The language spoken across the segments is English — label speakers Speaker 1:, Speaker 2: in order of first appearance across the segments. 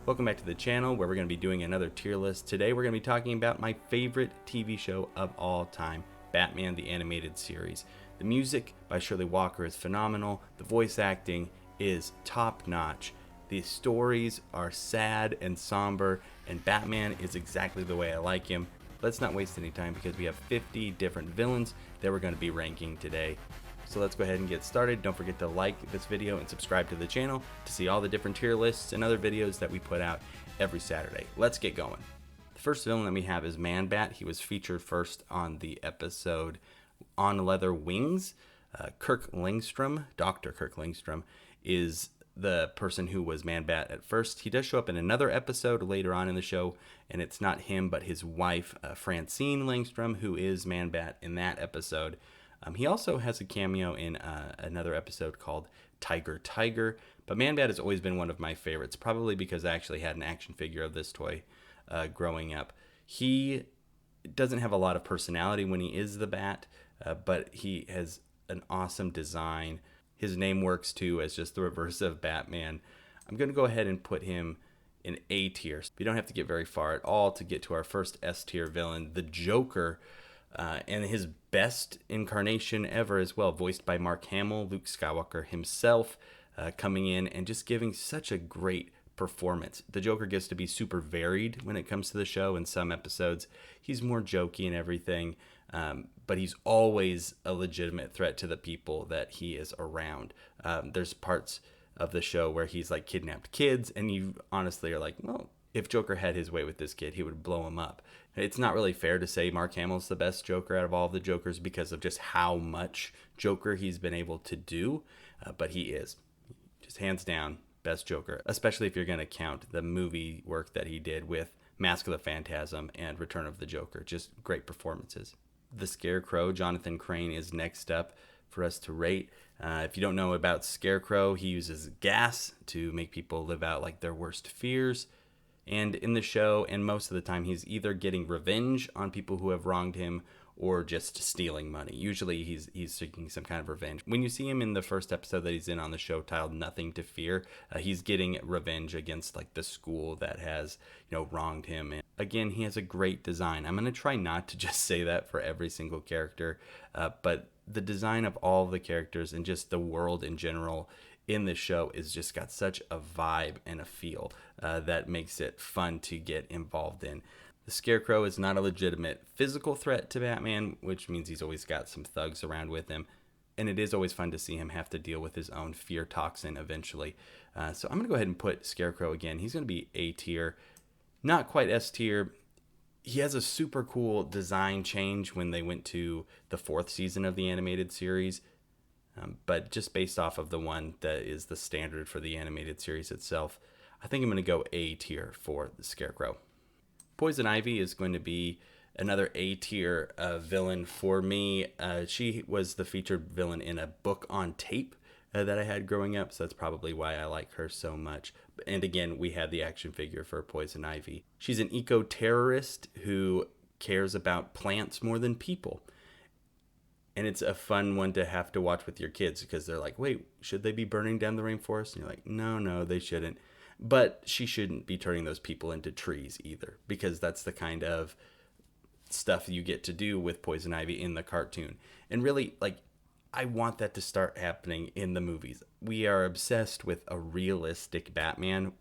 Speaker 1: Welcome back to the channel where we're going to be doing another tier list. Today we're going to be talking about my favorite TV show of all time, Batman the Animated Series. The music by Shirley Walker is phenomenal, the voice acting is top notch, the stories are sad and somber, and Batman is exactly the way I like him. Let's not waste any time because we have 50 different villains that we're going to be ranking today. So let's go ahead and get started. Don't forget to like this video and subscribe to the channel to see all the different tier lists and other videos that we put out every Saturday. Let's get going. The first villain that we have is Man-Bat. He was featured first on the episode On Leather Wings. Kirk Lingstrom, Dr. Kirk Lingstrom, is the person who was Man-Bat at first. He does show up in another episode later on in the show, and it's not him but his wife, Francine Langstrom, who is Man-Bat in that episode. He also has a cameo in another episode called Tiger Tiger, but Man-Bat has always been one of my favorites, probably because I actually had an action figure of this toy growing up. He doesn't have a lot of personality when he is the Bat, but he has an awesome design. His name works too as just the reverse of Batman. I'm going to go ahead and put him in A tier. We don't have to get very far at all to get to our first S tier villain, the Joker. And his best incarnation ever as well, voiced by Mark Hamill, Luke Skywalker himself, coming in and just giving such a great performance. The Joker gets to be super varied when it comes to the show. In some episodes, he's more jokey and everything, but he's always a legitimate threat to the people that he is around. There's parts of the show where he's like kidnapped kids, and you honestly are like, well, if Joker had his way with this kid, he would blow him up. It's not really fair to say Mark Hamill's the best Joker out of all of the Jokers because of just how much Joker he's been able to do, but he is. Just hands down, best Joker, especially if you're going to count the movie work that he did with Mask of the Phantasm and Return of the Joker. Just great performances. The Scarecrow, Jonathan Crane, is next up for us to rate. If you don't know about Scarecrow, he uses gas to make people live out like their worst fears. And in the show, and most of the time, he's either getting revenge on people who have wronged him or just stealing money. Usually he's seeking some kind of revenge. When you see him in the first episode that he's in on the show titled Nothing to Fear, he's getting revenge against like the school that has, wronged him. And again, he has a great design. I'm going to try not to just say that for every single character, but the design of all the characters and just the world in general in this show is just got such a vibe and a feel that makes it fun to get involved in. The Scarecrow is not a legitimate physical threat to Batman, which means he's always got some thugs around with him. And it is always fun to see him have to deal with his own fear toxin eventually. So I'm going to go ahead and put Scarecrow again. He's going to be A tier. Not quite S tier. He has a super cool design change when they went to the 4th season of the animated series. But just based off of the one that is the standard for the animated series itself, I think I'm going to go A tier for the Scarecrow. Poison Ivy is going to be another A tier villain for me. She was the featured villain in a book on tape that I had growing up, so that's probably why I like her so much. And again, we had the action figure for Poison Ivy. She's an eco-terrorist who cares about plants more than people. And it's a fun one to have to watch with your kids because they're like, wait, should they be burning down the rainforest? And you're like, no, they shouldn't. But she shouldn't be turning those people into trees either, because that's the kind of stuff you get to do with Poison Ivy in the cartoon. And really, I want that to start happening in the movies. We are obsessed with a realistic Batman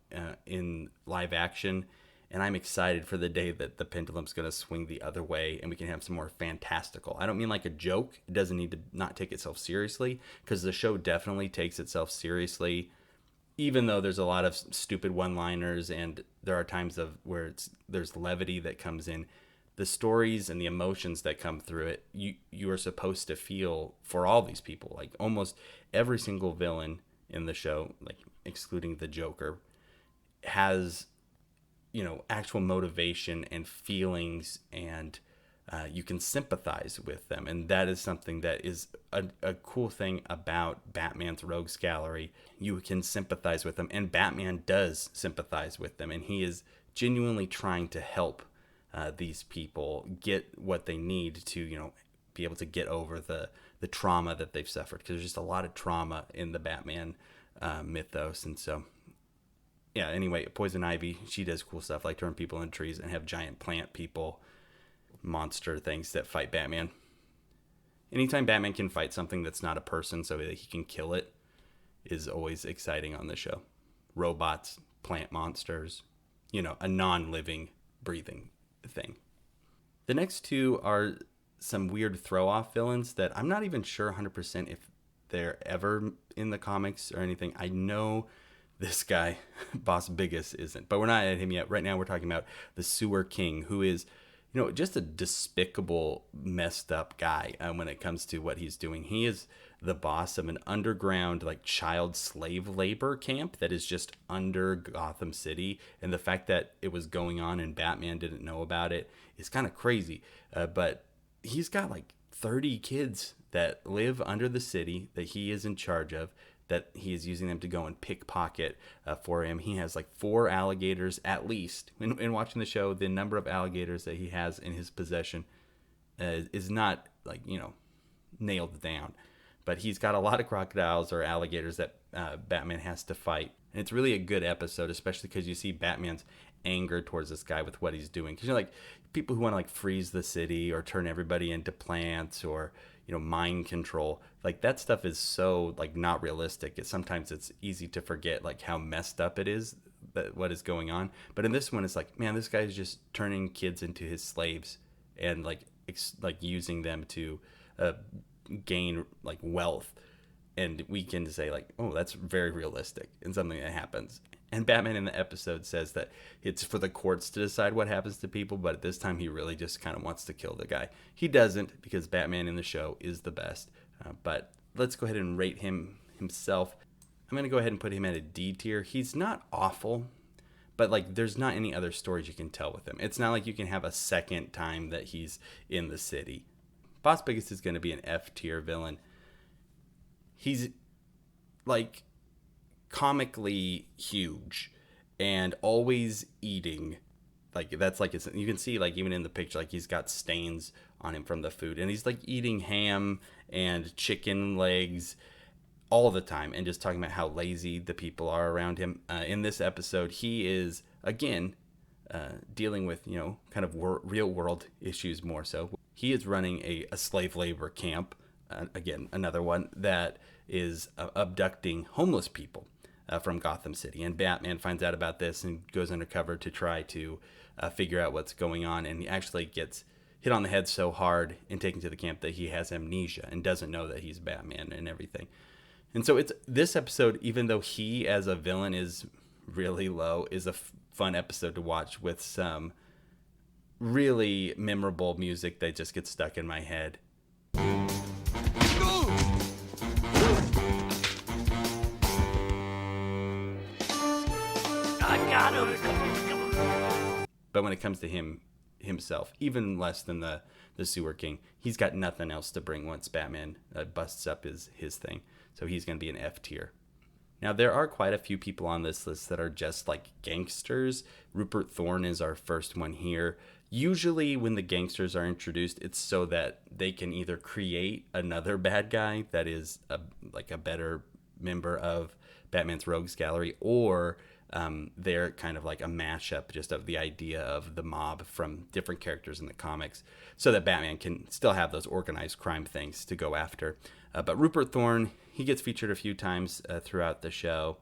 Speaker 1: in live action. And I'm excited for the day that the pendulum's going to swing the other way and we can have some more fantastical. I don't mean like a joke. It doesn't need to not take itself seriously, because the show definitely takes itself seriously, even though there's a lot of stupid one-liners and there are times where there's levity that comes in. The stories and the emotions that come through it, you are supposed to feel for all these people. Like almost every single villain in the show, like excluding the Joker, has actual motivation and feelings, and you can sympathize with them. And that is something that is a cool thing about Batman's rogues gallery. You can sympathize with them, and Batman does sympathize with them, and he is genuinely trying to help these people get what they need to, be able to get over the trauma that they've suffered, because there's just a lot of trauma in the Batman mythos. And so yeah, anyway, Poison Ivy, she does cool stuff like turn people into trees and have giant plant people, monster things that fight Batman. Anytime Batman can fight something that's not a person so that he can kill it is always exciting on the show. Robots, plant monsters, a non-living, breathing thing. The next two are some weird throw-off villains that I'm not even sure 100% if they're ever in the comics or anything. I know this guy, Boss Biggis, isn't, but we're not at him yet. Right now we're talking about the Sewer King, who is just a despicable, messed up guy when it comes to what he's doing. He is the boss of an underground, like, child slave labor camp that is just under Gotham City. And the fact that it was going on and Batman didn't know about it is kind of crazy. But he's got like 30 kids that live under the city that he is in charge of, that he is using them to go and pickpocket for him. He has like 4 alligators at least. In watching the show, the number of alligators that he has in his possession is not like, nailed down. But he's got a lot of crocodiles or alligators that Batman has to fight. And it's really a good episode, especially because you see Batman's anger towards this guy with what he's doing. Because like people who want to like freeze the city or turn everybody into plants or mind control, like that stuff is so like not realistic. Sometimes it's easy to forget like how messed up it is, that what is going on. But in this one, it's like, man, this guy is just turning kids into his slaves and like using them to gain like wealth. And we can say like, oh, that's very realistic and something that happens. And Batman in the episode says that it's for the courts to decide what happens to people, but at this time he really just kind of wants to kill the guy. He doesn't, because Batman in the show is the best. But let's go ahead and rate him himself. I'm going to go ahead and put him at a D tier. He's not awful, but like there's not any other stories you can tell with him. It's not like you can have a second time that he's in the city. Boss Biggis is going to be an F tier villain. He's like comically huge and always eating. Like that's like you can see like even in the picture, like he's got stains on him from the food, and he's like eating ham and chicken legs all the time and just talking about how lazy the people are around him. In this episode, he is again dealing with kind of real world issues more so. He is running a slave labor camp, again another one that is abducting homeless people from Gotham City, and Batman finds out about this and goes undercover to try to figure out what's going on, and he actually gets hit on the head so hard and taken to the camp that he has amnesia and doesn't know that he's Batman and everything. And so it's this episode, even though he as a villain is really low, is a fun episode to watch with some really memorable music that just gets stuck in my head. But when it comes to himself, even less than the Sewer King, he's got nothing else to bring once Batman busts up his thing. So he's going to be an F tier. Now, there are quite a few people on this list that are just like gangsters. Rupert Thorne is our first one here. Usually when the gangsters are introduced, it's so that they can either create another bad guy that is a better member of Batman's Rogues Gallery, or they're kind of like a mashup just of the idea of the mob from different characters in the comics, so that Batman can still have those organized crime things to go after. But Rupert Thorne, he gets featured a few times throughout the show.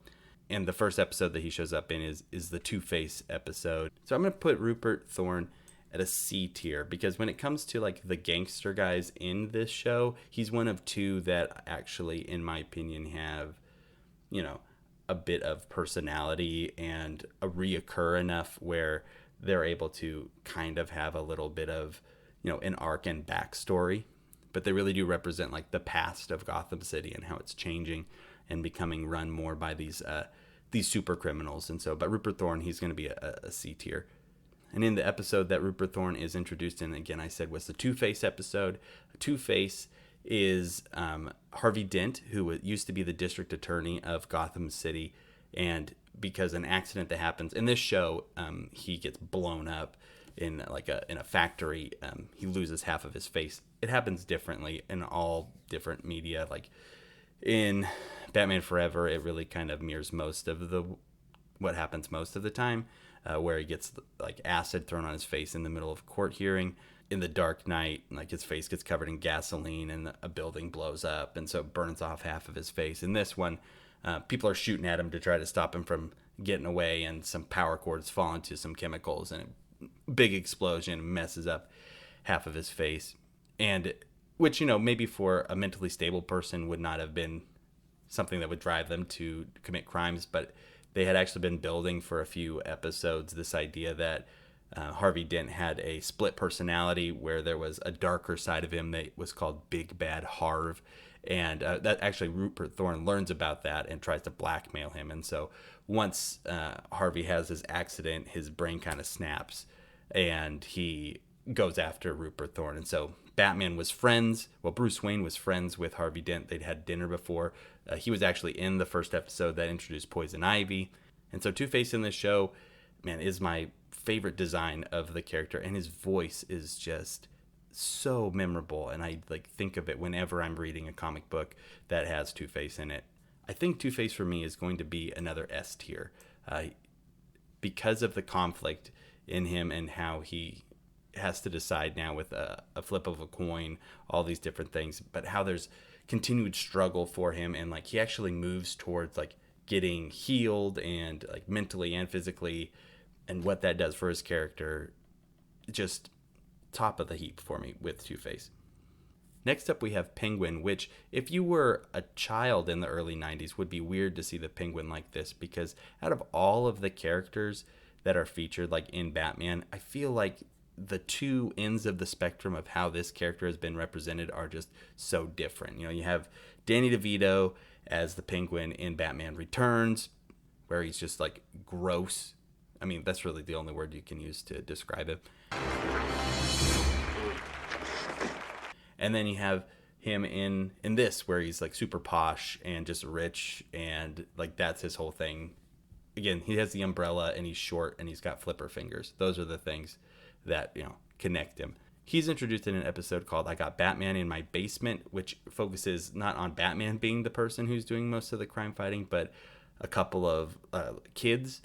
Speaker 1: And the first episode that he shows up in is the Two-Face episode. So I'm going to put Rupert Thorne at a C tier, because when it comes to like the gangster guys in this show, he's one of two that actually, in my opinion, have, a bit of personality and reoccur enough where they're able to kind of have a little bit of, an arc and backstory. But they really do represent like the past of Gotham City and how it's changing and becoming run more by these super criminals. And so, but Rupert Thorne, he's going to be a C tier. And in the episode that Rupert Thorne is introduced in, again, I said was the Two-Face episode. Two-Face is Harvey Dent, who used to be the district attorney of Gotham City. And because an accident that happens in this show, he gets blown up in a factory. He loses half of his face. It happens differently in all different media. Like in Batman Forever, it really kind of mirrors most of the what happens most of the time, where he gets like acid thrown on his face in the middle of a court hearing. In the Dark Knight, like his face gets covered in gasoline and a building blows up, and so it burns off half of his face. In this one, people are shooting at him to try to stop him from getting away, and some power cords fall into some chemicals, and a big explosion messes up half of his face. And which, maybe for a mentally stable person would not have been something that would drive them to commit crimes, but they had actually been building for a few episodes this idea that Harvey Dent had a split personality, where there was a darker side of him that was called Big Bad Harv. And that actually Rupert Thorne learns about that and tries to blackmail him. And so once Harvey has his accident, his brain kind of snaps and he goes after Rupert Thorne. And so Batman was Bruce Wayne was friends with Harvey Dent. They'd had dinner before. He was actually in the first episode that introduced Poison Ivy. And so Two-Face in this show, man, is my favorite design of the character, and his voice is just so memorable, and I think of it whenever I'm reading a comic book that has Two-Face in it. I think Two-Face for me is going to be another S tier because of the conflict in him and how he has to decide now with a flip of a coin, all these different things, but how there's continued struggle for him, and like he actually moves towards like getting healed and like mentally and physically, and what that does for his character, just top of the heap for me with Two-Face. Next up we have Penguin, which if you were a child in the early 90s would be weird to see the Penguin like this, because out of all of the characters that are featured like in Batman, I feel like the two ends of the spectrum of how this character has been represented are just so different. You have Danny DeVito as the Penguin in Batman Returns, where he's just like gross. I mean, that's really the only word you can use to describe it. And then you have him in this, where he's like super posh and just rich, and like that's his whole thing. Again, he has the umbrella and he's short and he's got flipper fingers. Those are the things that, connect him. He's introduced in an episode called I Got Batman in My Basement, which focuses not on Batman being the person who's doing most of the crime fighting, but a couple of kids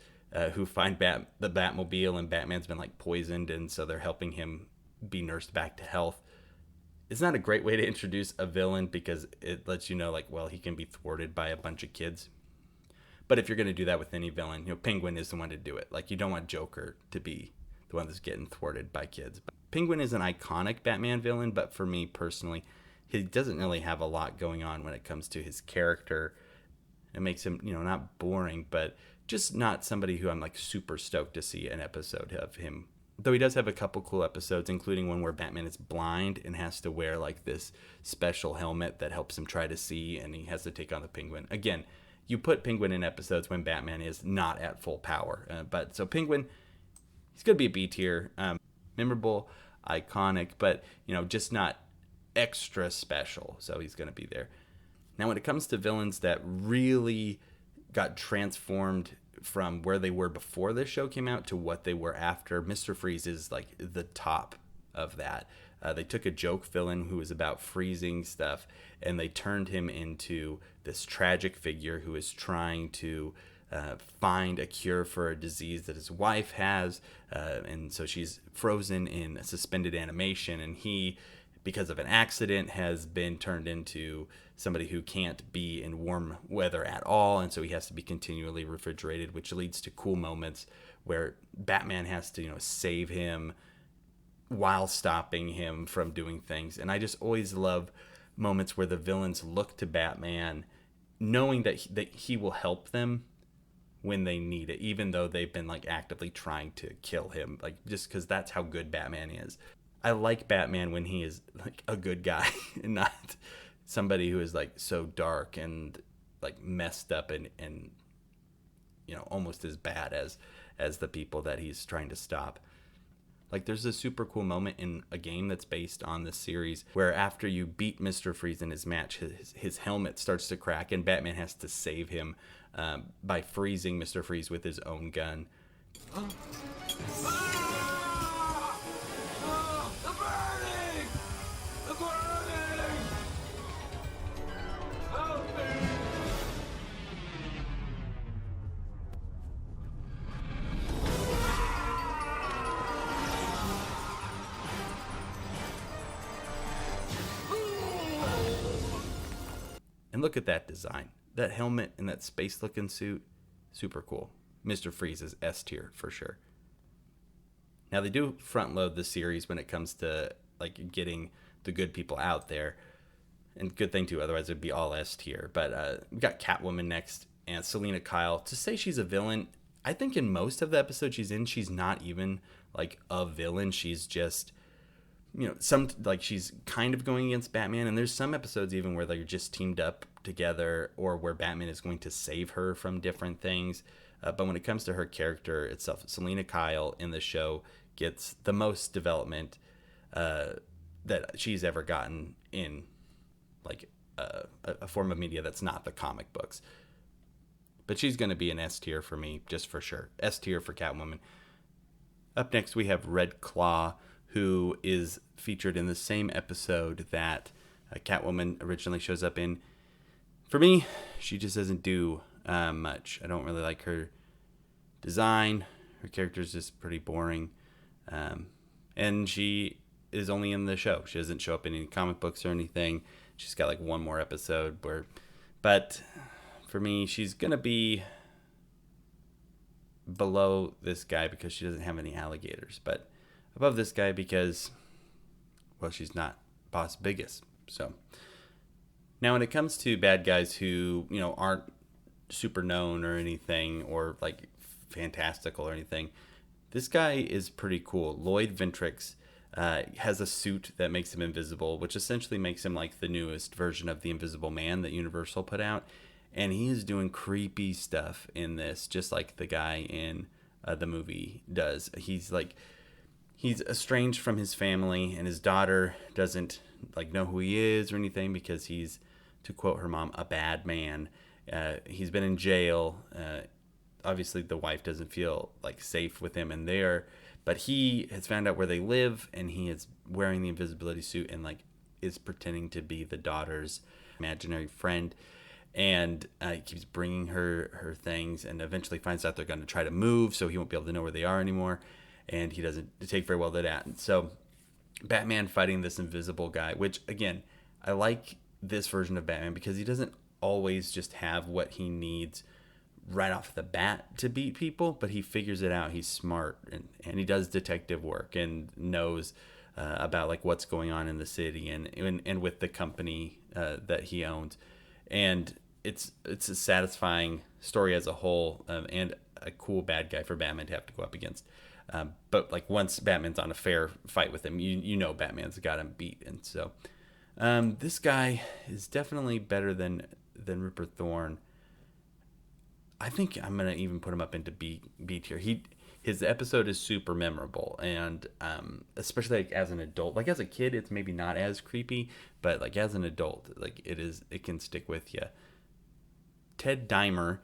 Speaker 1: who find the Batmobile, and Batman's been like poisoned, and so they're helping him be nursed back to health. It's not a great way to introduce a villain, because it lets you know like, well, he can be thwarted by a bunch of kids. But if you're going to do that with any villain, Penguin is the one to do it. Like, you don't want Joker to be the one that's getting thwarted by kids. But Penguin is an iconic Batman villain, but for me personally, he doesn't really have a lot going on when it comes to his character. It makes him, not boring, but just not somebody who I'm like super stoked to see an episode of him. Though he does have a couple cool episodes, including one where Batman is blind and has to wear like this special helmet that helps him try to see, and he has to take on the Penguin. Again, you put Penguin in episodes when Batman is not at full power. But so Penguin, he's going to be a B tier. Memorable, iconic, but, just not extra special. So he's going to be there. Now, when it comes to villains that really got transformed from where they were before this show came out to what they were after, Mr. Freeze is like the top of that. They took a joke villain who was about freezing stuff, and they turned him into this tragic figure who is trying to find a cure for a disease that his wife has, and so she's frozen in suspended animation, and he, because of an accident, has been turned into somebody who can't be in warm weather at all, and so he has to be continually refrigerated, which leads to cool moments where Batman has to, save him while stopping him from doing things. And I just always love moments where the villains look to Batman knowing that he will help them when they need it, even though they've been like actively trying to kill him, like just because that's how good Batman is. I like Batman when he is like a good guy and not somebody who is like so dark and like messed up and almost as bad as the people that he's trying to stop. Like, there's a super cool moment in a game that's based on this series where after you beat Mr. Freeze in his match, his helmet starts to crack, and Batman has to save him by freezing Mr. Freeze with his own gun. look at that design. That helmet and that space-looking suit, super cool. Mr. Freeze is S tier for sure. Now, they do front-load the series when it comes to like getting the good people out there. And good thing, too. Otherwise, it'd be all S tier. But we got Catwoman next and Selina Kyle. To say she's a villain, I think in most of the episodes she's in, she's not even like a villain. She's just, she's kind of going against Batman. And there's some episodes even where they're just teamed up together or where Batman is going to save her from different things. But when it comes to her character itself, Selina Kyle in the show gets the most development that she's ever gotten in like a form of media that's not the comic books. But she's going to be an S tier for me, just for sure. S tier for Catwoman. Up next, we have Red Claw, who is featured in the same episode that Catwoman originally shows up in. For me, she just doesn't do much. I don't really like her design. Her character is just pretty boring. And she is only in the show. She doesn't show up in any comic books or anything. She's got like one more episode but for me, she's going to be below this guy because she doesn't have any alligators, but above this guy because, well, she's not Boss Biggis. So now when it comes to bad guys who, aren't super known or anything or like fantastical or anything, this guy is pretty cool. Lloyd Ventrix has a suit that makes him invisible, which essentially makes him like the newest version of the Invisible Man that Universal put out. And he is doing creepy stuff in this, just like the guy in the movie does. He's estranged from his family, and his daughter doesn't like know who he is or anything because he's, to quote her mom, a bad man. He's been in jail. Obviously, the wife doesn't feel like safe with him in there, but he has found out where they live, and he is wearing the invisibility suit and like is pretending to be the daughter's imaginary friend. And he keeps bringing her things, and eventually finds out they're going to try to move, so he won't be able to know where they are anymore. And he doesn't take very well to that. And so Batman fighting this invisible guy, which, again, I like this version of Batman because he doesn't always just have what he needs right off the bat to beat people, but he figures it out. He's smart, and he does detective work and knows about like what's going on in the city and with the company that he owns. And it's a satisfying story as a whole, and a cool bad guy for Batman to have to go up against. But like once Batman's on a fair fight with him, you know Batman's got him beat. And so this guy is definitely better than Rupert Thorne. I think I'm gonna even put him up into B tier. His episode is super memorable, and especially like as an adult. Like as a kid, it's maybe not as creepy, but like as an adult, like it can stick with you. Ted Dymer,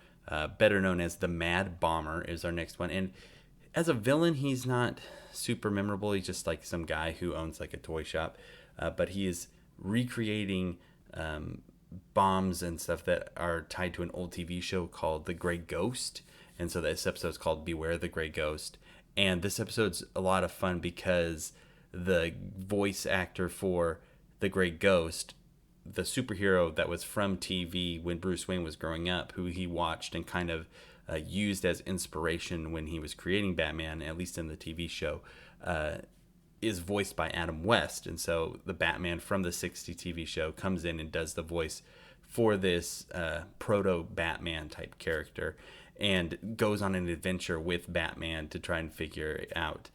Speaker 1: better known as the Mad Bomber, is our next one. And as a villain, he's not super memorable. He's just like some guy who owns like a toy shop, but he is recreating bombs and stuff that are tied to an old TV show called The Grey Ghost. And so this episode is called Beware the Grey Ghost. And this episode's a lot of fun because the voice actor for the Grey Ghost, the superhero that was from TV when Bruce Wayne was growing up, who he watched and kind of used as inspiration when he was creating Batman, at least in the TV show, is voiced by Adam West. And so the Batman from the 60s TV show comes in and does the voice for this proto-Batman type character and goes on an adventure with Batman to try and figure out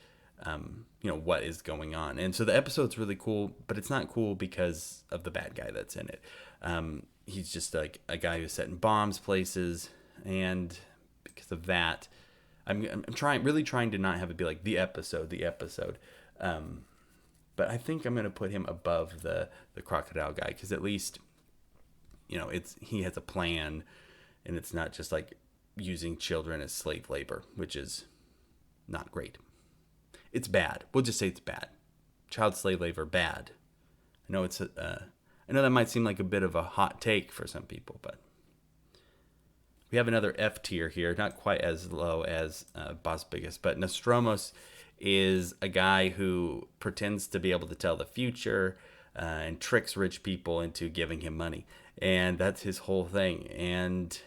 Speaker 1: what is going on. And so the episode's really cool, but it's not cool because of the bad guy that's in it. He's just like a guy who's setting bombs places, and because of that, I'm really trying to not have it be like the episode. But I think I'm going to put him above the crocodile guy because at least, he has a plan, and it's not just like using children as slave labor, which is not great. It's bad. We'll just say it's bad. Child slave labor, bad. I know I know that might seem like a bit of a hot take for some people, but we have another F tier here, not quite as low as Boss Biggis, but Nostromos is a guy who pretends to be able to tell the future and tricks rich people into giving him money. And that's his whole thing. And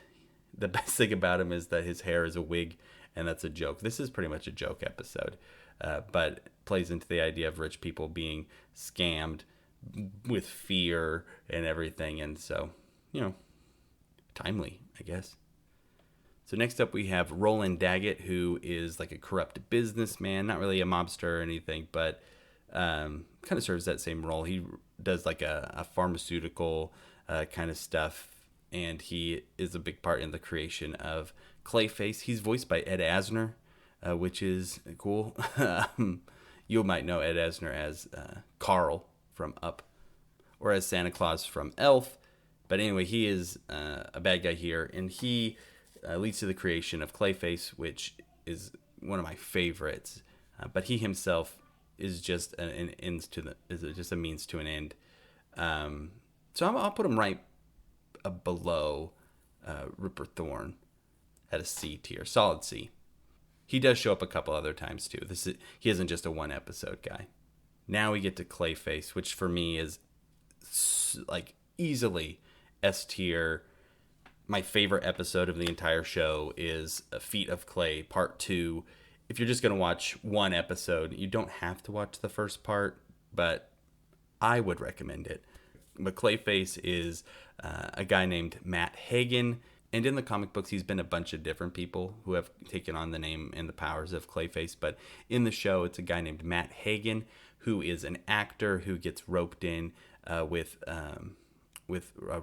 Speaker 1: the best thing about him is that his hair is a wig, and that's a joke. This is pretty much a joke episode, but plays into the idea of rich people being scammed with fear and everything. And so, timely, I guess. So next up we have Roland Daggett, who is like a corrupt businessman, not really a mobster or anything, but kind of serves that same role. He does like a pharmaceutical kind of stuff, and he is a big part in the creation of Clayface. He's voiced by Ed Asner, which is cool. You might know Ed Asner as Carl from Up, or as Santa Claus from Elf. But anyway, he is a bad guy here, and he leads to the creation of Clayface, which is one of my favorites. But he himself is just just a means to an end. So I'll put him right below Rupert Thorne at a C tier, solid C. He does show up a couple other times too. He isn't just a one episode guy. Now we get to Clayface, which for me is like easily S tier. My favorite episode of the entire show is Feet of Clay Part 2. If you're just going to watch one episode, you don't have to watch the first part, but I would recommend it. But Clayface is a guy named Matt Hagen, and in the comic books, he's been a bunch of different people who have taken on the name and the powers of Clayface. But in the show, it's a guy named Matt Hagen, who is an actor who gets roped in with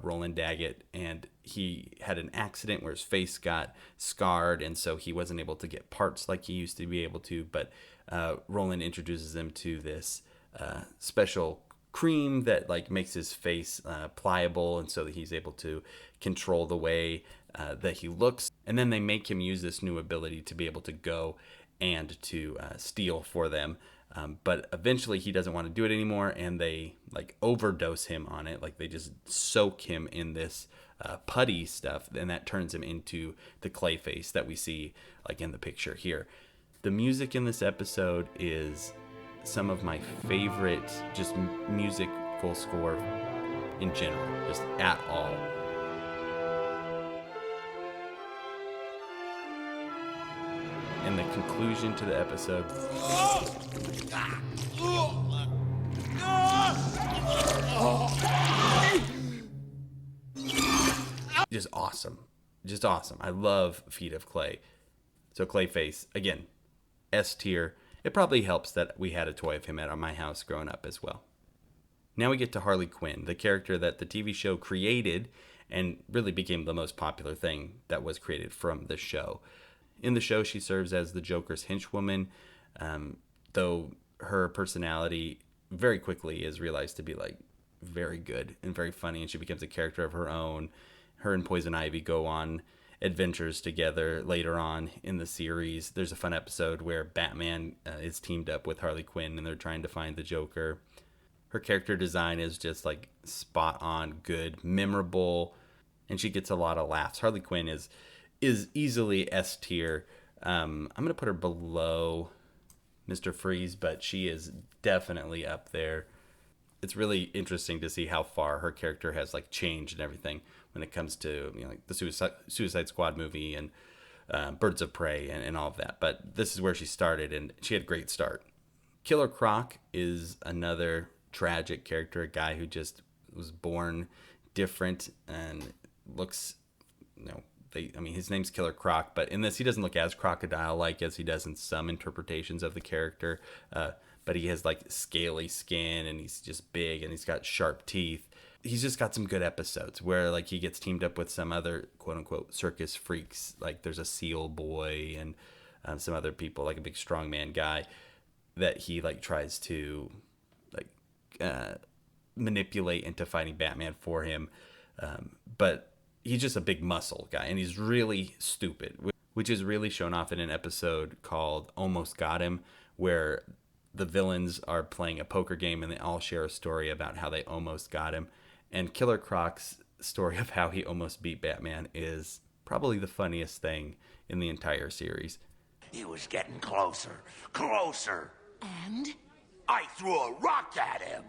Speaker 1: Roland Daggett, and he had an accident where his face got scarred, and so he wasn't able to get parts like he used to be able to. But Roland introduces him to this special cream that like makes his face pliable, and so that he's able to control the way that he looks. And then they make him use this new ability to be able to go and to steal for them. But eventually he doesn't want to do it anymore, and they like overdose him on it. Like they just soak him in this putty stuff, and that turns him into the Clayface that we see like in the picture here. The music in this episode is some of my favorite just musical score in general, just at all. And the conclusion to the episode just awesome. I love Feet of Clay. So Clayface, again, S tier. It probably helps that we had a toy of him at my house growing up as well. Now we get to Harley Quinn, the character that the TV show created and really became the most popular thing that was created from the show. In the show, she serves as the Joker's henchwoman, though her personality very quickly is realized to be like very good and very funny, and she becomes a character of her own. Her and Poison Ivy go on adventures together later on in the series. There's a fun episode where Batman is teamed up with Harley Quinn, and they're trying to find the Joker. Her character design is just like spot on, good, memorable, and she gets a lot of laughs. Harley Quinn is easily S tier. I'm going to put her below Mr. Freeze, but she is definitely up there. It's really interesting to see how far her character has like changed and everything when it comes to like the Suicide Squad movie and Birds of Prey and all of that. But this is where she started, and she had a great start. Killer Croc is another tragic character, a guy who just was born different and looks, his name's Killer Croc, but in this he doesn't look as crocodile-like as he does in some interpretations of the character. But he has like scaly skin, and he's just big, and he's got sharp teeth. He's just got some good episodes where like he gets teamed up with some other quote-unquote circus freaks. Like there's a seal boy and some other people, like a big strongman guy that he like tries to like manipulate into fighting Batman for him. But he's just a big muscle guy, and he's really stupid, which is really shown off in an episode called Almost Got Him, where the villains are playing a poker game, and they all share a story about how they almost got him. And Killer Croc's story of how he almost beat Batman is probably the funniest thing in the entire series.
Speaker 2: He was getting closer.
Speaker 3: And?
Speaker 2: I threw a rock at him.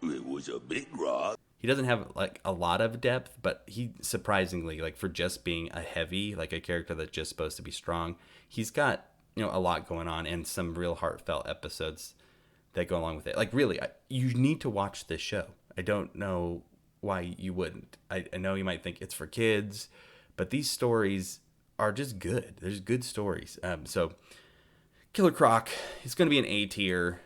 Speaker 2: It was a big rock.
Speaker 1: He doesn't have like a lot of depth, but he surprisingly, like for just being a heavy, like a character that's just supposed to be strong, he's got, a lot going on and some real heartfelt episodes that go along with it. Like really, you need to watch this show. I don't know why you wouldn't. I know you might think it's for kids, but these stories are just good. There's good stories. So Killer Croc is going to be an A tier.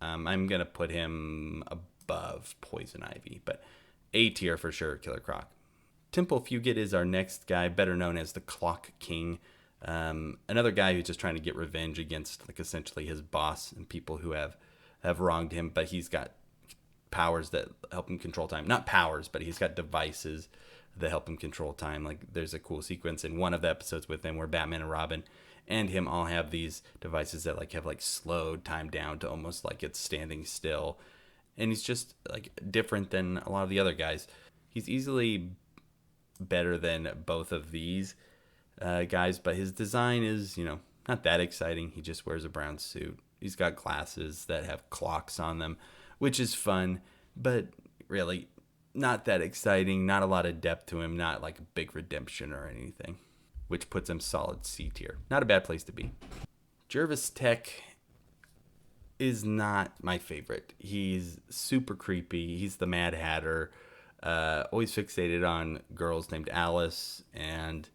Speaker 1: I'm going to put him above Poison Ivy, but A tier for sure, Killer Croc. Temple Fugit is our next guy, better known as the Clock King. Another guy who's just trying to get revenge against, like, essentially his boss and people who have wronged him, but he's got powers that help him control time. Not powers, but he's got devices that help him control time. Like, there's a cool sequence in one of the episodes with him where Batman and Robin and him all have these devices that have slowed time down to almost like it's standing still. And he's just like different than a lot of the other guys. He's easily better than both of these guys, but his design is, not that exciting. He just wears a brown suit. He's got glasses that have clocks on them, which is fun, but really not that exciting. Not a lot of depth to him, not like a big redemption or anything, which puts him solid C tier. Not a bad place to be. Jervis Tech is not my favorite. He's super creepy. He's the Mad Hatter, always fixated on girls named Alice, and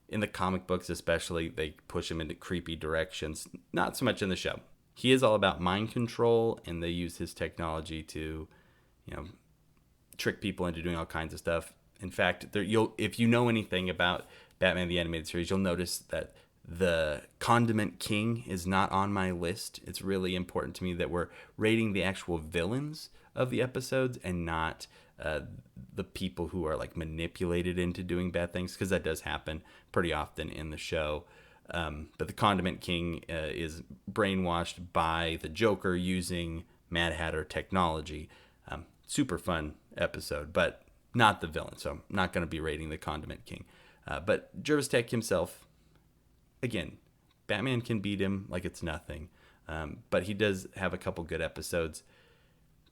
Speaker 1: in the comic books especially, they push him into creepy directions. Not so much in the show. He is all about mind control, and they use his technology to, trick people into doing all kinds of stuff. In fact, if you know anything about Batman the Animated Series, you'll notice that the Condiment King is not on my list. It's really important to me that we're rating the actual villains of the episodes and not the people who are like manipulated into doing bad things, because that does happen pretty often in the show. But the Condiment King is brainwashed by the Joker using Mad Hatter technology. Super fun episode, but not the villain, so I'm not going to be rating the Condiment King. But Jervis Tech himself, again, Batman can beat him like it's nothing. But he does have a couple good episodes,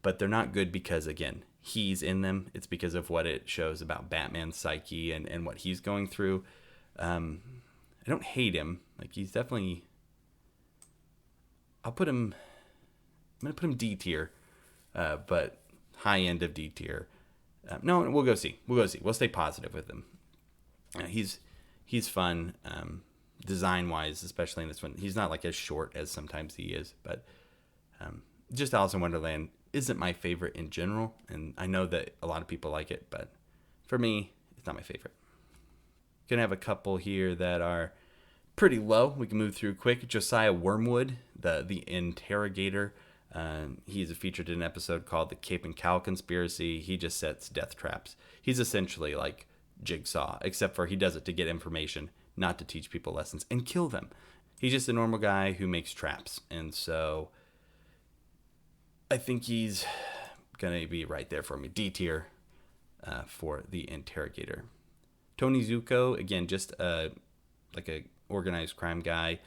Speaker 1: but they're not good because, again, he's in them. It's because of what it shows about Batman's psyche and what he's going through. I don't hate him. Like, he's definitely... I'm going to put him D tier, but high end of D tier. No, we'll go C. We'll stay positive with him. He's fun, design-wise, especially in this one. He's not like as short as sometimes he is, but just Alice in Wonderland isn't my favorite in general, and I know that a lot of people like it, but for me, it's not my favorite. Gonna have a couple here that are pretty low. We can move through quick. Josiah Wormwood, the interrogator. He's featured in an episode called The Cape and Cowl Conspiracy. He just sets death traps. He's essentially like Jigsaw, except for he does it to get information, not to teach people lessons and kill them. He's just a normal guy who makes traps, and so I think he's gonna be right there for me. D tier for the interrogator. Tony Zuko, again, just like a organized crime guy.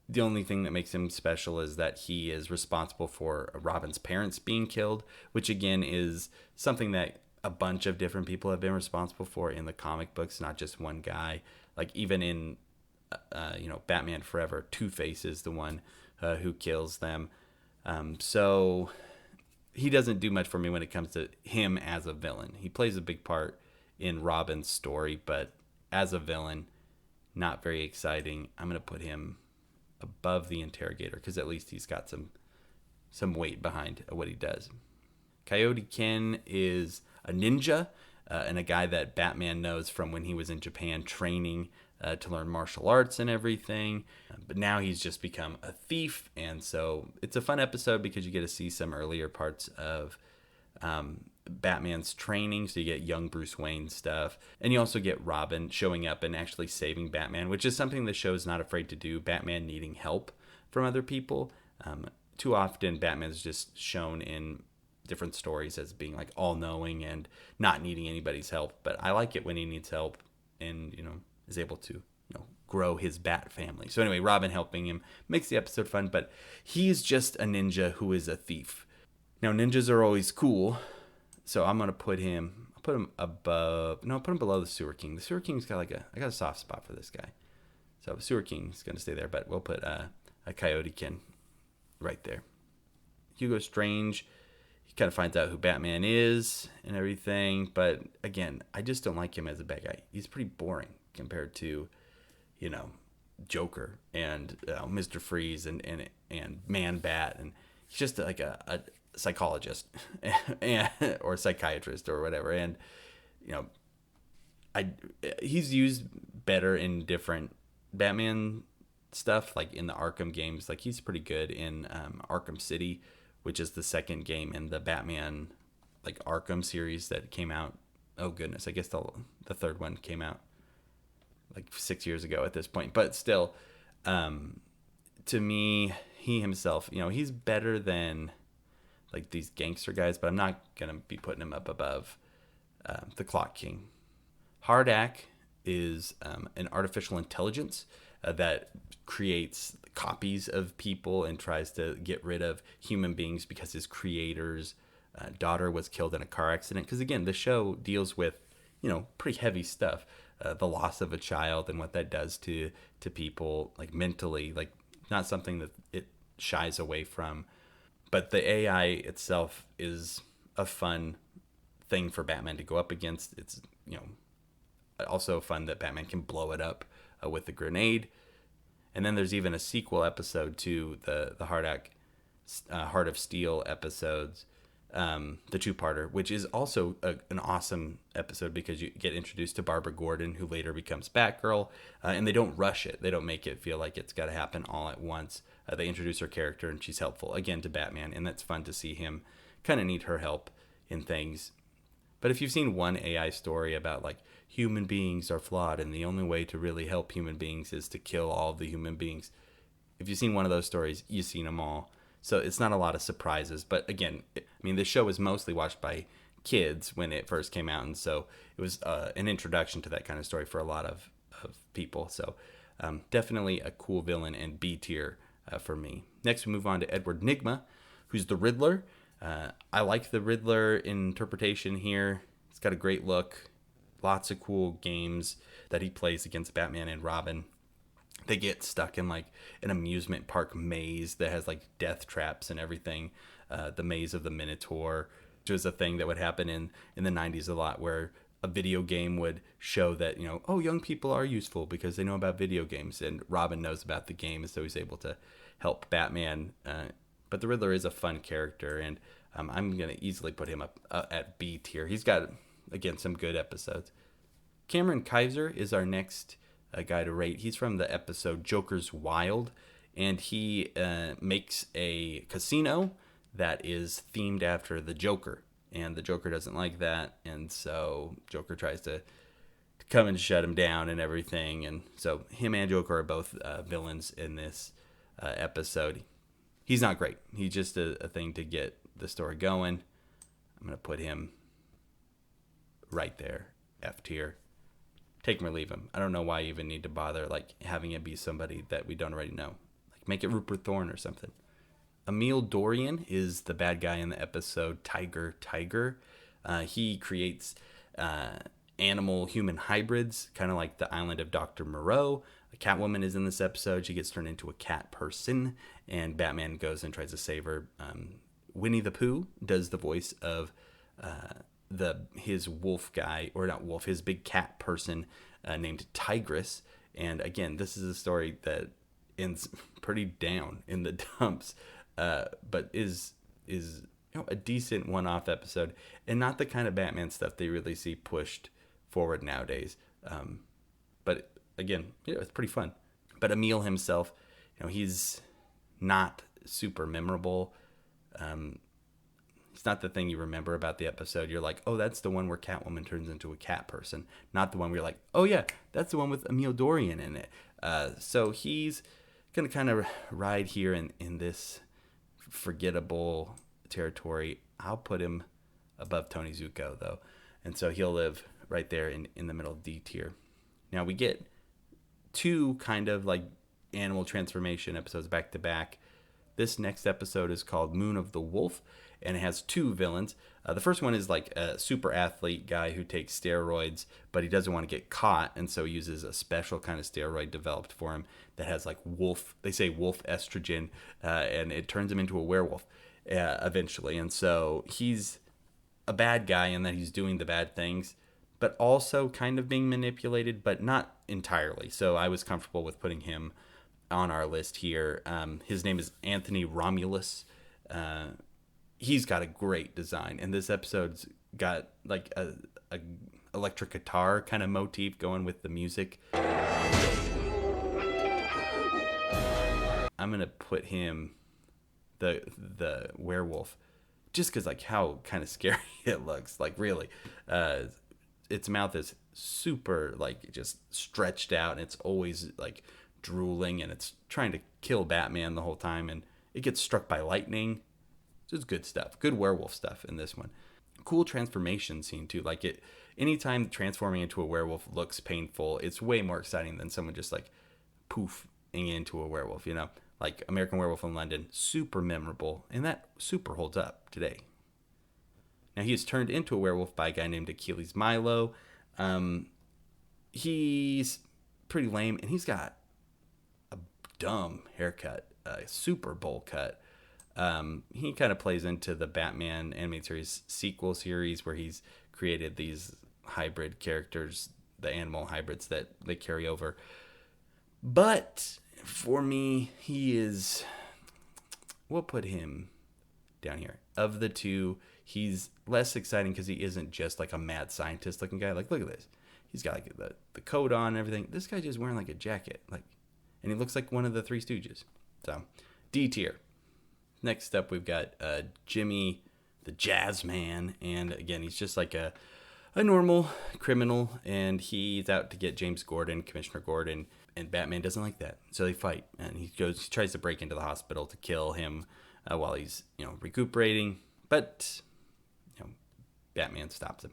Speaker 1: The only thing that makes him special is that he is responsible for Robin's parents being killed, which again is something that a bunch of different people have been responsible for in the comic books, not just one guy. Like even in, Batman Forever, Two-Face is the one who kills them. So he doesn't do much for me when it comes to him as a villain. He plays a big part in Robin's story, but as a villain, not very exciting. I'm going to put him above the interrogator because at least he's got some weight behind what he does. Coyote Ken is a ninja and a guy that Batman knows from when he was in Japan training to learn martial arts and everything. But now he's just become a thief, and so it's a fun episode because you get to see some earlier parts of Batman's training. So you get young Bruce Wayne stuff, and you also get Robin showing up and actually saving Batman, which is something the show's not afraid to do. Batman needing help from other people. Too often Batman's just shown in different stories as being like all-knowing and not needing anybody's help, but I like it when he needs help and is able to grow his Bat family. So anyway, Robin helping him makes the episode fun, but he's just a ninja who is a thief. Now, ninjas are always cool, so I'm gonna put him above. No, I'll put him below the Sewer King. The Sewer King's got I got a soft spot for this guy, so Sewer King's gonna stay there. But we'll put a Coyote Ken right there. Hugo Strange, he kind of finds out who Batman is and everything, but again, I just don't like him as a bad guy. He's pretty boring compared to, Joker and Mr. Freeze and Man Bat, and he's just like a psychologist or psychiatrist or whatever, and he's used better in different Batman stuff, like in the Arkham games. Like he's pretty good in Arkham City, which is the second game in the Batman like Arkham series that came out. Oh goodness, I guess the third one came out like 6 years ago at this point. But still, to me, he himself, he's better than like these gangster guys, but I'm not gonna be putting him up above the Clock King. Hardak is an artificial intelligence that creates copies of people and tries to get rid of human beings because his creator's daughter was killed in a car accident. Because again, the show deals with pretty heavy stuff, the loss of a child and what that does to people, like mentally, like not something that it shies away from. But the AI itself is a fun thing for Batman to go up against. It's also fun that Batman can blow it up with a grenade. And then there's even a sequel episode to the Hardak Heart of Steel episodes, the two-parter, which is also an awesome episode because you get introduced to Barbara Gordon, who later becomes Batgirl, and they don't rush it. They don't make it feel like it's got to happen all at once. They introduce her character, and she's helpful, again, to Batman, and that's fun to see him kind of need her help in things. But if you've seen one AI story about, like, human beings are flawed, and the only way to really help human beings is to kill all of the human beings, if you've seen one of those stories, you've seen them all. So it's not a lot of surprises. But again, this show was mostly watched by kids when it first came out, and so it was an introduction to that kind of story for a lot of people. So definitely a cool villain and B tier for me. Next, we move on to Edward Nygma, who's the Riddler. I like the Riddler interpretation here. He's got a great look. Lots of cool games that he plays against Batman and Robin. They get stuck in like an amusement park maze that has like death traps and everything. The maze of the Minotaur, which was a thing that would happen in the 90s a lot, where a video game would show that, young people are useful because they know about video games, and Robin knows about the game, and so he's able to help Batman. But the Riddler is a fun character, and I'm going to easily put him up at B tier. He's got, again, some good episodes. Cameron Kaiser is our next guy to rate. He's from the episode Joker's Wild, and he makes a casino that is themed after the Joker, and the Joker doesn't like that, and so Joker tries to come and shut him down and everything, and so him and Joker are both villains in this episode. He's not great. He's just a thing to get the story going. I'm going to put him right there, F tier. Take him or leave him. I don't know why you even need to bother like having it be somebody that we don't already know. Like make it Rupert Thorne or something. Emil Dorian is the bad guy in the episode Tiger. He creates animal-human hybrids, kind of like the island of Dr. Moreau. Catwoman is in this episode. She gets turned into a cat person, and Batman goes and tries to save her. Winnie the Pooh does the voice of his wolf guy, or not wolf, his big cat person named Tigress. And again, this is a story that ends pretty down in the dumps, but is a decent one-off episode, and not the kind of Batman stuff they really see pushed forward nowadays. But again, it's pretty fun. But Emil himself, he's not super memorable. It's not the thing you remember about the episode. You're like, oh, that's the one where Catwoman turns into a cat person. Not the one where you're like, oh yeah, that's the one with Emil Dorian in it. So he's going to kind of ride here in this forgettable territory. I'll put him above Tony Zuko, though. And so he'll live right there in the middle D tier. Now we get two kind of like animal transformation episodes back to back. This next episode is called Moon of the Wolf, and it has two villains. The first one is like a super athlete guy who takes steroids, but he doesn't want to get caught, and so he uses a special kind of steroid developed for him that has like wolf, they say wolf estrogen, and it turns him into a werewolf eventually. And so he's a bad guy in that he's doing the bad things, but also kind of being manipulated, but not entirely. So I was comfortable with putting him on our list here. His name is Anthony Romulus. He's got a great design, and this episode's got like a electric guitar kind of motif going with the music. I'm gonna put him the werewolf just because like how kind of scary it looks. Like really, its mouth is super like just stretched out, and it's always like drooling, and it's trying to kill Batman the whole time, and it gets struck by lightning. So it's good stuff, good werewolf stuff in this one. Cool transformation scene too. Like it, anytime transforming into a werewolf looks painful, it's way more exciting than someone just like poofing into a werewolf, you know. Like American Werewolf in London, super memorable, and that super holds up today. Now he is turned into a werewolf by a guy named Achilles Milo. He's pretty lame, and he's got a dumb haircut, a super bowl cut. He kind of plays into the Batman animated series sequel series where he's created these hybrid characters, the animal hybrids that they carry over. But for me, we'll put him down here. Of the two, he's less exciting because he isn't just like a mad scientist looking guy. Like, look at this. He's got like the coat on and everything. This guy just wearing like a jacket. And he looks like one of the Three Stooges. So, D tier. Next up, we've got Jimmy the Jazz Man. And again, he's just like a normal criminal. And he's out to get James Gordon, Commissioner Gordon. And Batman doesn't like that. So they fight. And he tries to break into the hospital to kill him while he's, recuperating. But, Batman stops him.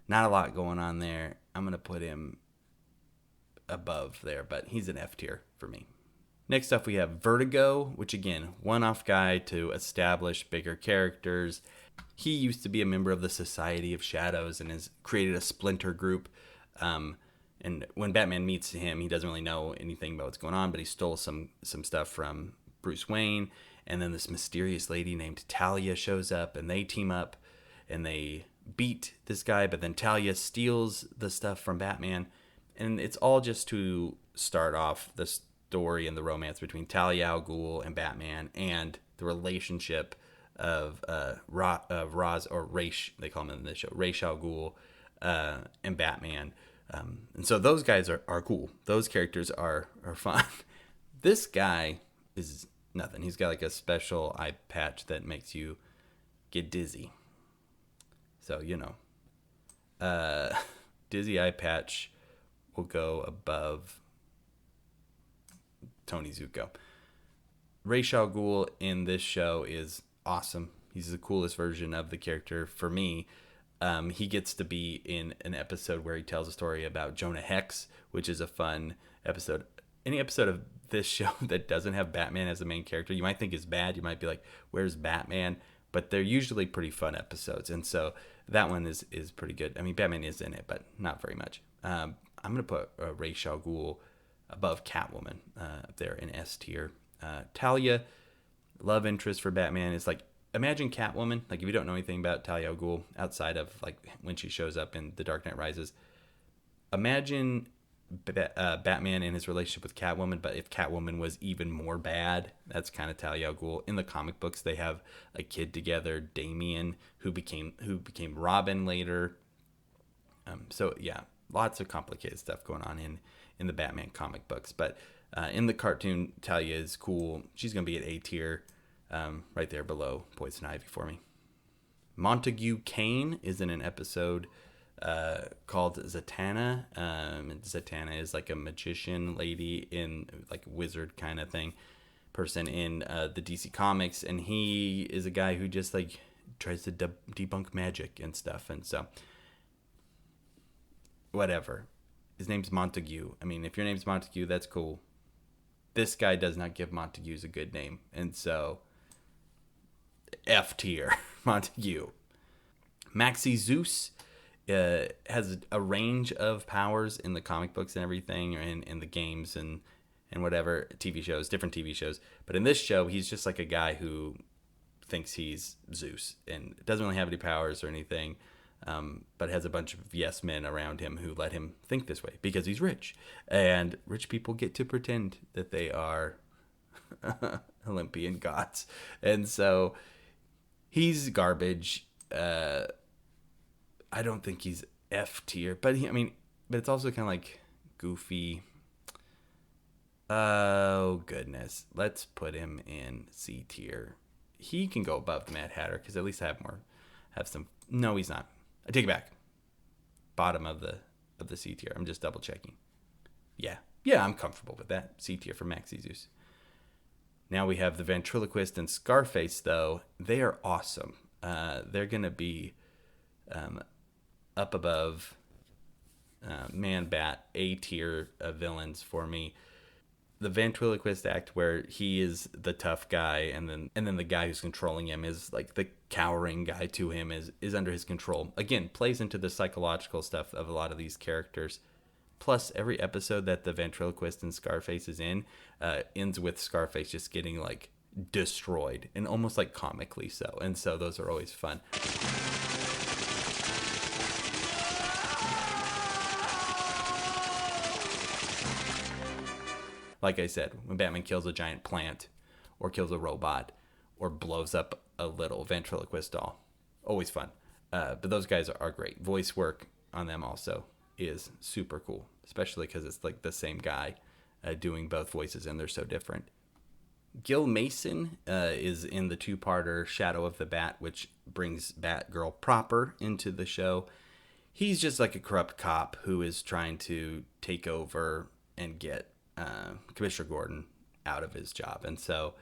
Speaker 1: Not a lot going on there. I'm going to put him above there, but he's an F tier for me. Next up, we have Vertigo, which again, one-off guy to establish bigger characters. He used to be a member of the Society of Shadows and has created a splinter group. And when Batman meets him, he doesn't really know anything about what's going on, but he stole some stuff from Bruce Wayne. And then this mysterious lady named Talia shows up, and they team up, and they beat this guy. But then Talia steals the stuff from Batman, and it's all just to start off the story and the romance between Talia al Ghul and Batman, and the relationship of Ra's, or Ra's, they call him in the show, Ra's al Ghul, and Batman. And so those guys are cool. Those characters are fun. This guy is nothing. He's got like a special eye patch that makes you get dizzy. So, dizzy eye patch will go above Tony Zuko. Ra's al Ghul in this show is awesome. He's the coolest version of the character for me. He gets to be in an episode where he tells a story about Jonah Hex, which is a fun episode. Any episode of this show that doesn't have Batman as the main character, you might think is bad. You might be like, where's Batman? But they're usually pretty fun episodes. And so that one is pretty good. I mean, Batman is in it, but not very much. I'm going to put Ra's al Ghul above Catwoman up there in S tier. Talia, love interest for Batman, is like, imagine Catwoman. Like, if you don't know anything about Talia al Ghul outside of like when she shows up in The Dark Knight Rises, imagine Batman and his relationship with Catwoman, but if Catwoman was even more bad. That's kind of Talia al Ghul. In the comic books, they have a kid together, Damian, who became Robin later. So yeah, lots of complicated stuff going on in the Batman comic books. But in the cartoon, Talia is cool. She's gonna be at A tier, right there below Poison Ivy for me. Montague Kane is in an episode called Zatanna. Zatanna is like a magician lady in like wizard kind of person in the DC Comics, and he is a guy who just like tries to debunk magic and stuff. And so whatever, his name's Montague. I mean, if your name's Montague, that's cool. this guy does not give Montagues a good name. And so, F tier, Montague. Maxie Zeus has a range of powers in the comic books and everything, or in the games and whatever, TV shows, different TV shows. But in this show, he's just like a guy who thinks he's Zeus and doesn't really have any powers or anything, but has a bunch of yes men around him who let him think this way because he's rich. And rich people get to pretend that they are Olympian gods. And so he's garbage. I don't think he's F tier, but but it's also kind of like goofy. Oh goodness, let's put him in C tier. He can go above the Mad Hatter because at least I have some. No, he's not. I take it back. Bottom of the C tier. I'm just double checking. Yeah, I'm comfortable with that. C tier for Maxie Zeus. Now we have the Ventriloquist and Scarface, though. They are awesome. They're gonna be up above Man-Bat, A tier villains for me. The ventriloquist act where he is the tough guy and then the guy who's controlling him is like the cowering guy to him is under his control. Again, plays into the psychological stuff of a lot of these characters. Plus, every episode that the ventriloquist and Scarface is in ends with Scarface just getting like destroyed and almost like comically so. And so those are always fun. Like I said, when Batman kills a giant plant or kills a robot or blows up a little ventriloquist doll, always fun. But those guys are great. Voice work on them also is super cool, especially because it's like the same guy doing both voices and they're so different. Gil Mason is in the two-parter Shadow of the Bat, which brings Batgirl proper into the show. He's just like a corrupt cop who is trying to take over and get Commissioner Gordon out of his job. And so,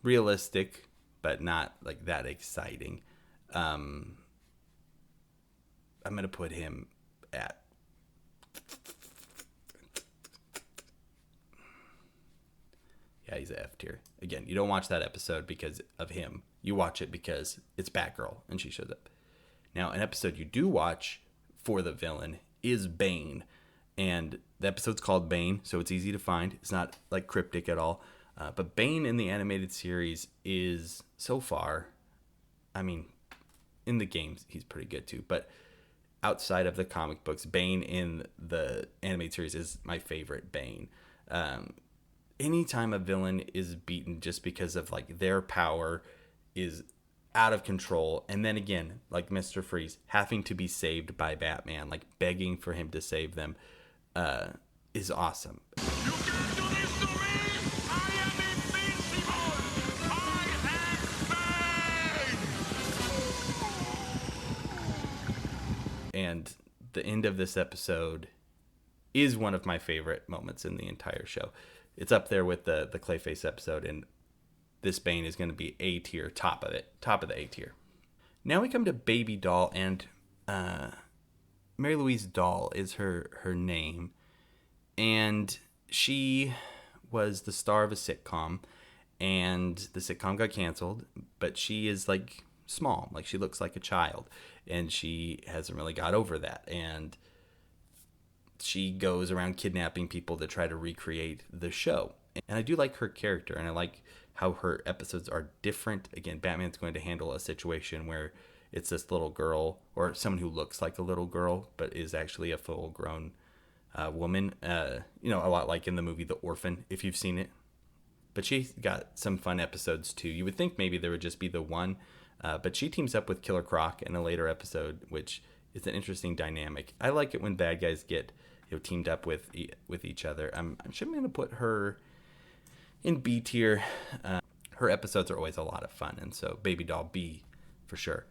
Speaker 1: realistic, but not like that exciting. I'm going to put him at he's a F tier. Again, you don't watch that episode because of him. You watch it because it's Batgirl and she shows up. Now, an episode you do watch for the villain is Bane. And the episode's called Bane, so it's easy to find. It's not like cryptic at all. But Bane in the animated series is, so far, in the games, he's pretty good too. But outside of the comic books, Bane in the animated series is my favorite Bane. Anytime a villain is beaten just because of like their power is out of control, and then again, like Mr. Freeze, having to be saved by Batman, like begging for him to save them, is awesome.
Speaker 4: You can't do this to me! I am invincible! I am Bane!
Speaker 1: And the end of this episode is one of my favorite moments in the entire show. It's up there with the Clayface episode, and this Bane is going to be A tier, top of the A tier. Now we come to Baby Doll, and Mary Louise Doll is her name, and she was the star of a sitcom, and the sitcom got canceled, but she is like small, like she looks like a child, and she hasn't really got over that, and she goes around kidnapping people to try to recreate the show. And I do like her character, and I like how her episodes are different. Again, Batman's going to handle a situation where it's this little girl, or someone who looks like a little girl, but is actually a full-grown woman. A lot like in the movie The Orphan, if you've seen it. But she's got some fun episodes, too. You would think maybe there would just be the one, but she teams up with Killer Croc in a later episode, which is an interesting dynamic. I like it when bad guys get teamed up with each other. I'm sure I'm going to put her in B tier. Her episodes are always a lot of fun, and so Baby Doll B for sure.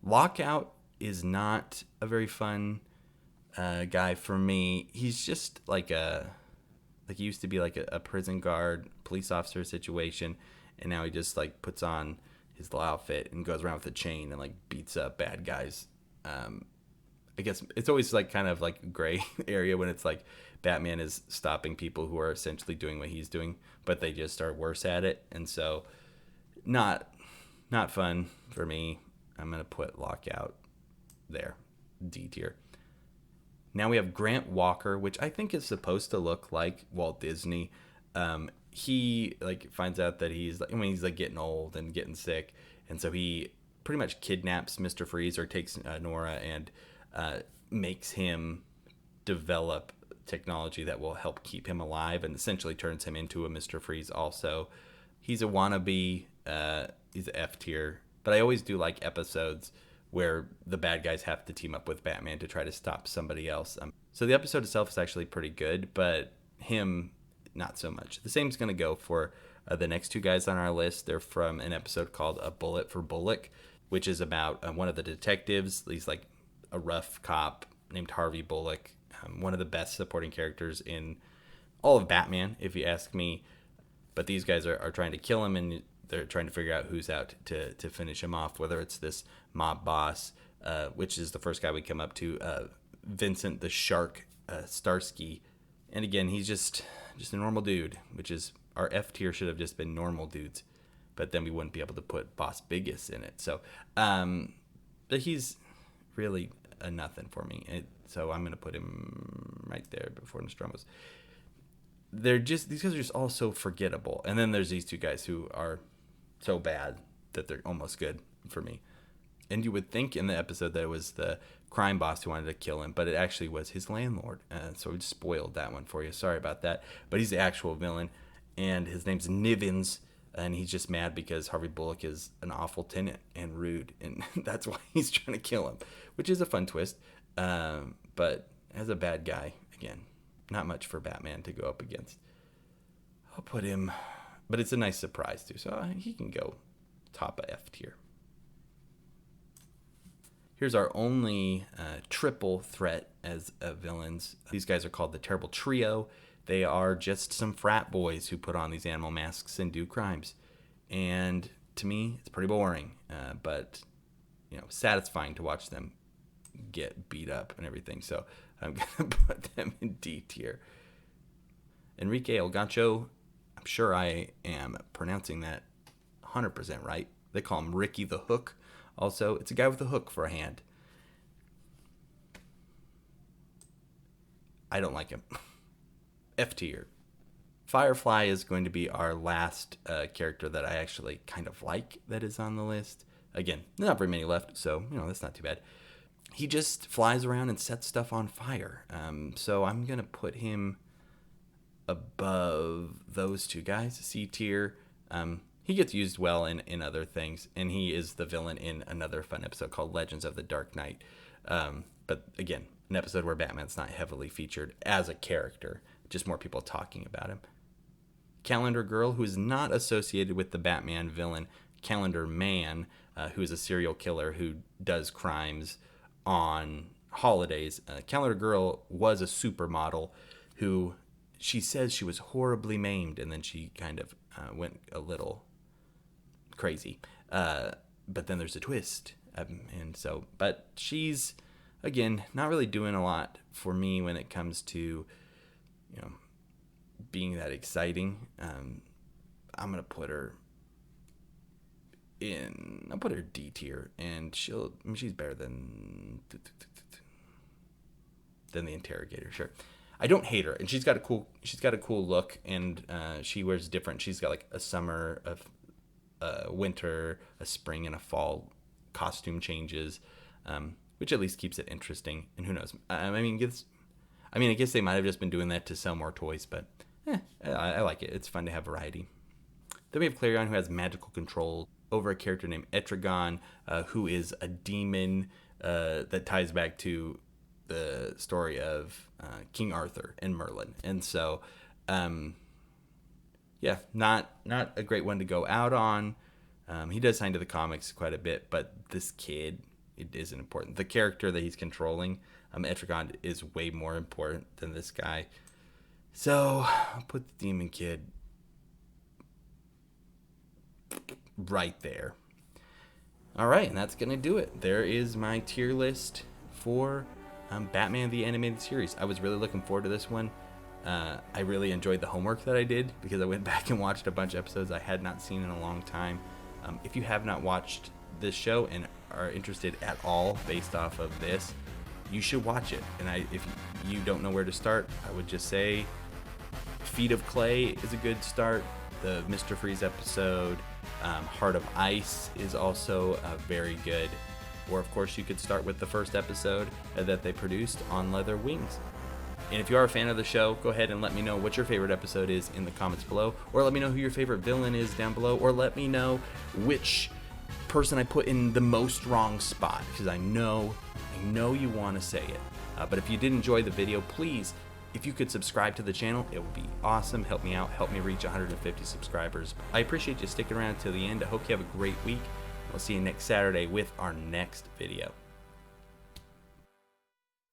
Speaker 1: Lockout is not a very fun guy for me. He's just like he used to be like a prison guard, police officer situation, and now he just like puts on his little outfit and goes around with a chain and like beats up bad guys. I guess it's always like kind of like gray area when it's like Batman is stopping people who are essentially doing what he's doing, but they just are worse at it. And so not fun for me. I'm going to put Lockout there, D tier. Now we have Grant Walker, which I think is supposed to look like Walt Disney. He like finds out that he's like getting old and getting sick, and so he pretty much kidnaps Mr. Freeze, or takes Nora and makes him develop technology that will help keep him alive, and essentially turns him into a Mr. Freeze also. He's a wannabe. He's F tier, but I always do like episodes where the bad guys have to team up with Batman to try to stop somebody else. So the episode itself is actually pretty good, but him, not so much. The same is going to go for the next two guys on our list. They're from an episode called A Bullet for Bullock, which is about one of the detectives. He's like a rough cop named Harvey Bullock, one of the best supporting characters in all of Batman, if you ask me. But these guys are trying to kill him, and they're trying to figure out who's out to finish him off, whether it's this mob boss, which is the first guy we come up to, Vincent the Shark Starsky. And again, he's just a normal dude, which is our F tier should have just been normal dudes. But then we wouldn't be able to put Boss Biggis in it. So, but he's really a nothing for me. So I'm going to put him right there before Nostromos. These guys are just all so forgettable. And then there's these two guys who are so bad that they're almost good for me. And you would think in the episode that it was the crime boss who wanted to kill him, but it actually was his landlord. So we just spoiled that one for you. Sorry about that. But he's the actual villain, and his name's Nivens, and he's just mad because Harvey Bullock is an awful tenant and rude, and that's why he's trying to kill him, which is a fun twist. But as a bad guy, again, not much for Batman to go up against. I'll put him, but it's a nice surprise too, so he can go top of F tier. Here's our only triple threat as villains. These guys are called the Terrible Trio. They are just some frat boys who put on these animal masks and do crimes. And to me, it's pretty boring, but satisfying to watch them get beat up and everything. So I'm going to put them in D tier. Enrique El Gancho, I'm sure I am pronouncing that 100% right. They call him Ricky the Hook. Also, it's a guy with a hook for a hand. I don't like him. F tier. Firefly is going to be our last character that I actually kind of like that is on the list. Again, not very many left, so that's not too bad. He just flies around and sets stuff on fire. So I'm going to put him above those two guys, C tier. He gets used well in other things, and he is the villain in another fun episode called Legends of the Dark Knight. But again, an episode where Batman's not heavily featured as a character, just more people talking about him. Calendar Girl, who is not associated with the Batman villain Calendar Man, who is a serial killer who does crimes on holidays. Calendar Girl was a supermodel who she says she was horribly maimed, and then she kind of went a little crazy, but then there's a twist, but she's again not really doing a lot for me when it comes to being that exciting. I'm gonna put her I'll put her D tier, and she's better than the Interrogator, sure. I don't hate her, and she's got a cool look, and she wears different. She's got like a summer, a winter, a spring, and a fall costume changes, which at least keeps it interesting. And who knows? I guess they might have just been doing that to sell more toys, but I like it. It's fun to have variety. Then we have Clarion, who has magical control over a character named Etrigan, who is a demon that ties back to the story of King Arthur and Merlin. And so, not a great one to go out on. He does sign to the comics quite a bit, but this kid, it isn't important. The character that he's controlling, Etrigan, is way more important than this guy. So I'll put the Demon Kid right there. All right, and that's going to do it. There is my tier list for Batman the Animated Series. I was really looking forward to this one. I really enjoyed the homework that I did because I went back and watched a bunch of episodes I had not seen in a long time. If you have not watched this show and are interested at all based off of this, you should watch it. And if you don't know where to start, I would just say Feet of Clay is a good start. The Mr. Freeze episode, Heart of Ice is also very good. Or of course you could start with the first episode that they produced on Leather Wings. And if you are a fan of the show, go ahead and let me know what your favorite episode is in the comments below, or let me know who your favorite villain is down below, or let me know which person I put in the most wrong spot, because I know you want to say it. But if you did enjoy the video, please, if you could subscribe to the channel, it would be awesome. Help me out. Help me reach 150 subscribers. I appreciate you sticking around till the end. I hope you have a great week. We'll see you next Saturday with our next video.